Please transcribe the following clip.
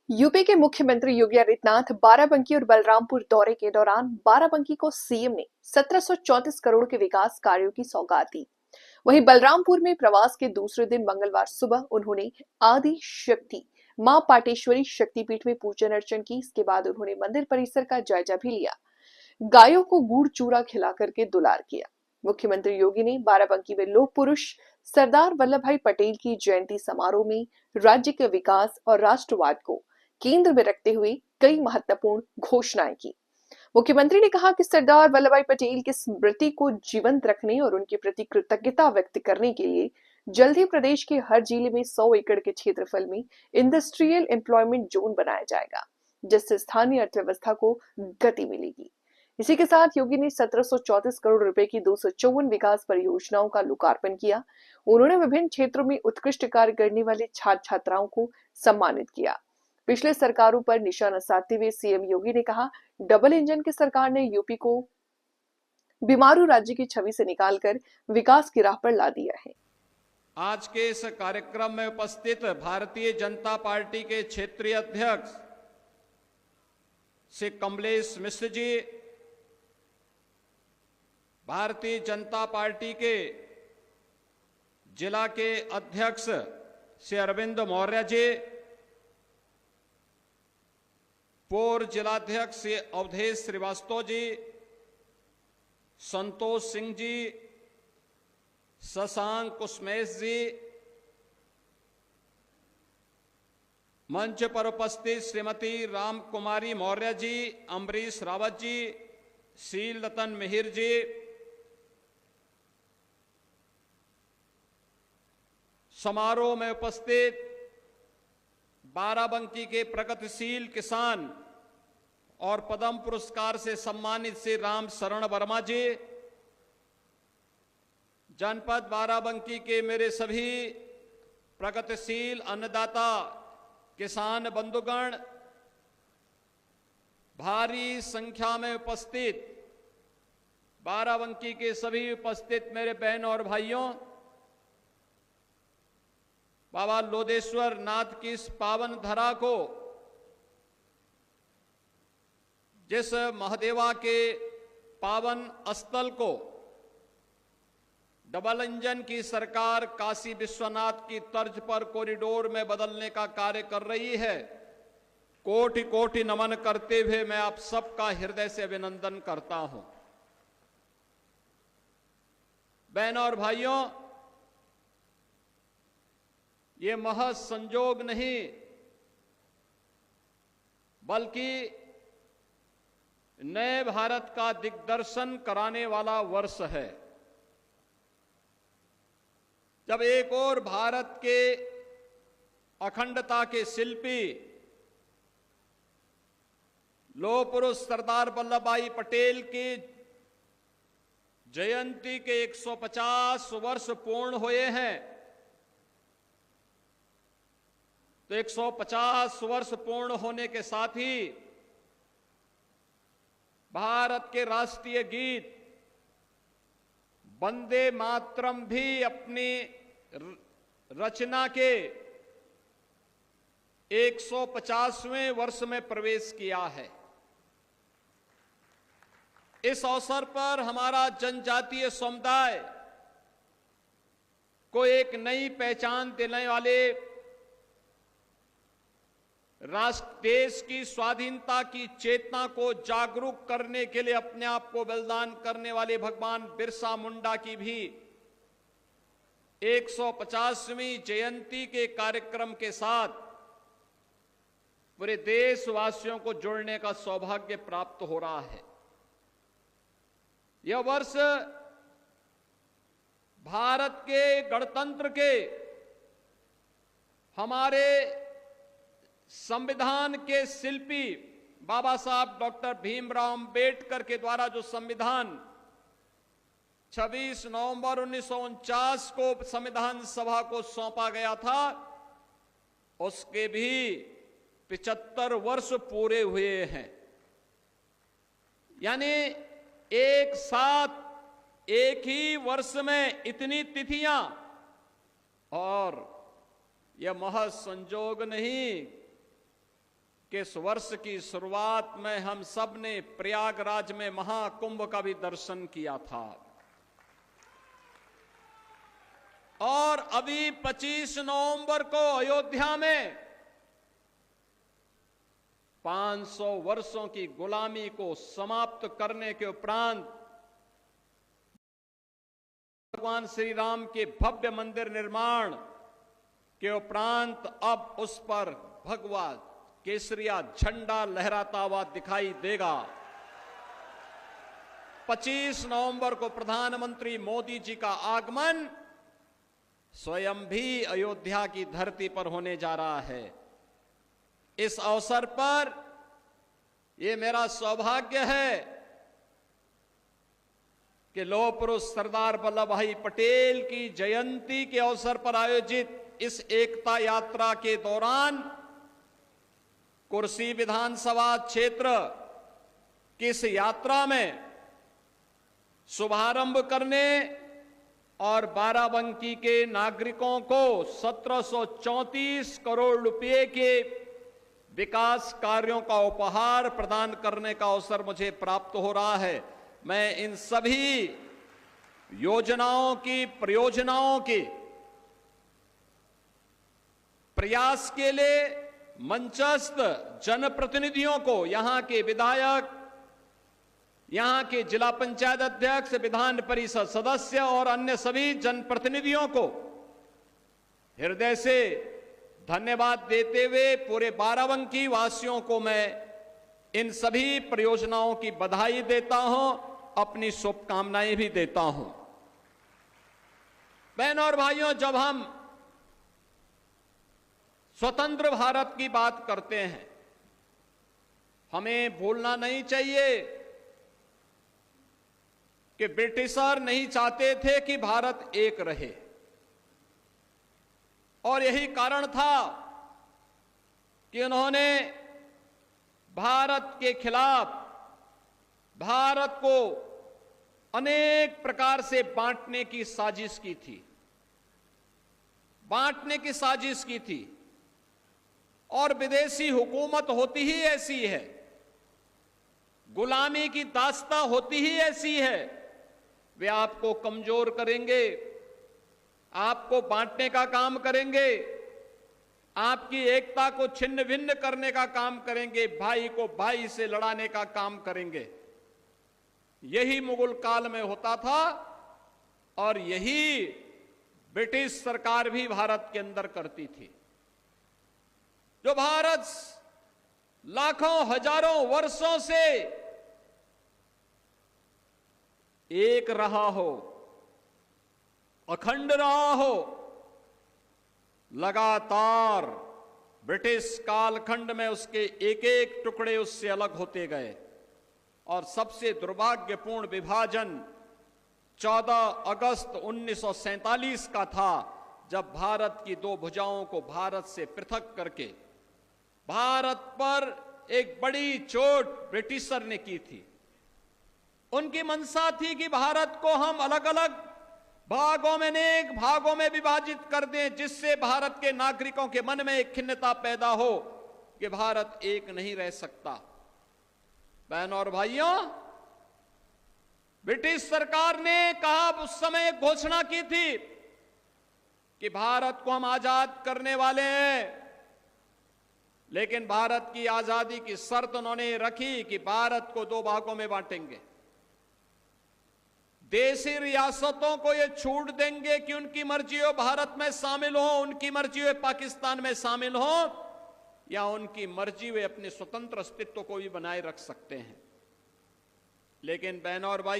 UP के मुख्यमंत्री योगी आदित्यनाथ बाराबंकी और बलरामपुर दौरे के दौरान बाराबंकी को सीएम ने 1734 करोड़ के विकास कार्यों की सौगात दी। वहीं बलरामपुर में प्रवास के दूसरे दिन मंगलवार सुबह उन्होंने आदि शक्ति मां पाटेश्वरी शक्तिपीठ में पूजन अर्चन की। इसके बाद उन्होंने मंदिर परिसर का जायजा भी लिया। गायों को गुड़ चूरा खिला करके दुलार किया। मुख्यमंत्री योगी ने बाराबंकी में लोक पुरुष सरदार वल्लभ भाई पटेल की जयंती समारोह में राज्य के विकास और राष्ट्रवाद को केंद्र में रखते हुए कई महत्वपूर्ण घोषणाएं की। मुख्यमंत्री ने कहा कि सरदार वल्लभ भाई पटेल की स्मृति को जीवंत रखने और उनके प्रति कृतज्ञता व्यक्त करने के लिए जल्द ही प्रदेश के हर जिले में 100 एकड़ के क्षेत्रफल में इंडस्ट्रियल एम्प्लॉयमेंट जोन बनाया जाएगा, जिससे स्थानीय अर्थव्यवस्था को गति मिलेगी। इसी के साथ योगी ने 1734 करोड़ रुपए की 254 विकास परियोजनाओं का लोकार्पण किया। उन्होंने विभिन्न क्षेत्रों में उत्कृष्ट कार्य करने वाले छात्र छात्राओं को सम्मानित किया। पिछले सरकारों पर निशाना साधते हुए सीएम योगी ने कहा, डबल इंजन की सरकार ने यूपी को बीमारू राज्य की छवि से निकालकर विकास की राह पर ला दिया है। आज के इस कार्यक्रम में उपस्थित भारतीय जनता पार्टी के क्षेत्रीय अध्यक्ष श्री कमलेश मिश्र जी, भारतीय जनता पार्टी के जिला के अध्यक्ष श्री अरविंद मौर्य जी, पूर्व जिलाध्यक्ष श्री अवधेश श्रीवास्तव जी, संतोष सिंह जी, शशांक कुसमेश जी, मंच पर उपस्थित श्रीमती राम कुमारी मौर्य जी, अम्बरीश रावत जी, शील रतन मिहिर जी, समारोह में उपस्थित बाराबंकी के प्रगतिशील किसान और पद्म पुरस्कार से सम्मानित श्री राम शरण वर्मा जी, जनपद बाराबंकी के मेरे सभी प्रगतिशील अन्नदाता किसान बंधुगण, भारी संख्या में उपस्थित बाराबंकी के सभी उपस्थित मेरे बहन और भाइयों, बाबा लोदेश्वर नाथ की इस पावन धरा को, जिस महादेवा के पावन स्थल को डबल इंजन की सरकार काशी विश्वनाथ की तर्ज पर कॉरिडोर में बदलने का कार्य कर रही है, कोटि कोटि नमन करते हुए मैं आप सबका हृदय से अभिनंदन करता हूं। बहनों और भाइयों, ये महज संजोग नहीं बल्कि नए भारत का दिग्दर्शन कराने वाला वर्ष है, जब एक और भारत के अखंडता के शिल्पी लौह पुरुष सरदार वल्लभ भाई पटेल की जयंती के 150 वर्ष पूर्ण हुए हैं। तो 150 वर्ष पूर्ण होने के साथ ही भारत के राष्ट्रीय गीत वंदे मातरम भी अपनी रचना के 150वें वर्ष में प्रवेश किया है। इस अवसर पर हमारा जनजातीय समुदाय को एक नई पहचान देने वाले राष्ट्र देश की स्वाधीनता की चेतना को जागरूक करने के लिए अपने आप को बलिदान करने वाले भगवान बिरसा मुंडा की भी 150वीं जयंती के कार्यक्रम के साथ पूरे देशवासियों को जोड़ने का सौभाग्य प्राप्त हो रहा है। यह वर्ष भारत के गणतंत्र के, हमारे संविधान के शिल्पी बाबा साहब डॉक्टर भीमराव अंबेडकर के द्वारा जो संविधान 26 नवंबर 1949 को संविधान सभा को सौंपा गया था, उसके भी 75 वर्ष पूरे हुए हैं। यानी एक साथ एक ही वर्ष में इतनी तिथियां, और यह महज संजोग नहीं कि इस वर्ष की शुरुआत में हम सब ने प्रयागराज में महाकुंभ का भी दर्शन किया था और अभी 25 नवंबर को अयोध्या में 500 वर्षों की गुलामी को समाप्त करने के उपरांत भगवान श्री राम के भव्य मंदिर निर्माण के उपरांत अब उस पर भगवा केसरिया झंडा लहराता हुआ दिखाई देगा। 25 नवंबर को प्रधानमंत्री मोदी जी का आगमन स्वयं भी अयोध्या की धरती पर होने जा रहा है। इस अवसर पर यह मेरा सौभाग्य है कि लौह पुरुष सरदार वल्लभ भाई पटेल की जयंती के अवसर पर आयोजित इस एकता यात्रा के दौरान कुर्सी विधानसभा क्षेत्र की इस यात्रा में शुभारंभ करने और बाराबंकी के नागरिकों को 1734 करोड़ रुपए के विकास कार्यों का उपहार प्रदान करने का अवसर मुझे प्राप्त हो रहा है। मैं इन सभी योजनाओं की परियोजनाओं के प्रयास के लिए मंचस्थ जनप्रतिनिधियों को, यहां के विधायक, यहां के जिला पंचायत अध्यक्ष, विधान परिषद सदस्य और अन्य सभी जनप्रतिनिधियों को हृदय से धन्यवाद देते हुए पूरे बाराबंकी वासियों को मैं इन सभी परियोजनाओं की बधाई देता हूं, अपनी शुभकामनाएं भी देता हूं। बहनों और भाइयों, जब हम स्वतंत्र भारत की बात करते हैं, हमें भूलना नहीं चाहिए कि ब्रिटिशर नहीं चाहते थे कि भारत एक रहे और यही कारण था कि उन्होंने भारत के खिलाफ भारत को अनेक प्रकार से बांटने की साजिश की थी, बांटने की साजिश की थी। और विदेशी हुकूमत होती ही ऐसी है, गुलामी की दास्ता होती ही ऐसी है। वे आपको कमजोर करेंगे, आपको बांटने का काम करेंगे, आपकी एकता को छिन्न भिन्न करने का काम करेंगे, भाई को भाई से लड़ाने का काम करेंगे। यही मुगल काल में होता था और यही ब्रिटिश सरकार भी भारत के अंदर करती थी। जो भारत लाखों हजारों वर्षों से एक रहा हो, अखंड रहा हो, लगातार ब्रिटिश कालखंड में उसके एक एक टुकड़े उससे अलग होते गए और सबसे दुर्भाग्यपूर्ण विभाजन 14 अगस्त 1947 का था, जब भारत की दो भुजाओं को भारत से पृथक करके भारत पर एक बड़ी चोट ब्रिटिशर ने की थी। उनकी मंशा थी कि भारत को हम अलग अलग भागों में, अनेक भागों में विभाजित कर दें, जिससे भारत के नागरिकों के मन में एक खिन्नता पैदा हो कि भारत एक नहीं रह सकता। बहनों और भाइयों, ब्रिटिश सरकार ने कहा, उस समय घोषणा की थी कि भारत को हम आजाद करने वाले हैं, लेकिन भारत की आजादी की शर्त उन्होंने रखी कि भारत को दो भागों में बांटेंगे। देशी रियासतों को ये छूट देंगे कि उनकी मर्जी हो भारत में शामिल हो, उनकी मर्जी हो पाकिस्तान में शामिल हो, या उनकी मर्जी वे अपने स्वतंत्र अस्तित्व को भी बनाए रख सकते हैं। लेकिन बहनों और भाइयों,